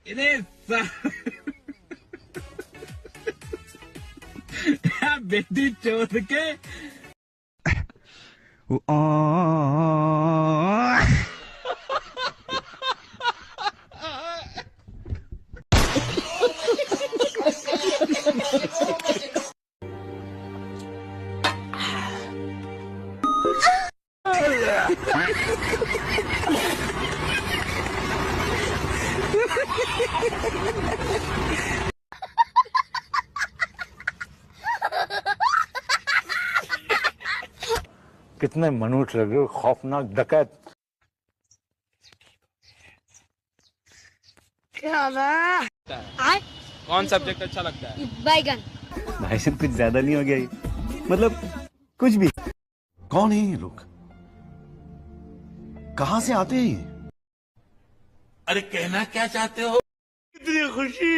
इधर बेटी चोद के कितने मनुष्य लगे हो, खौफनाक डकैत। कौन सब्जेक्ट अच्छा लगता है? बैगन। भाई साहब कुछ ज्यादा नहीं हो गया ये? मतलब कुछ भी। कौन है ये लोग? कहां से आते हैं ये? अरे कहना क्या चाहते हो? इतनी खुशी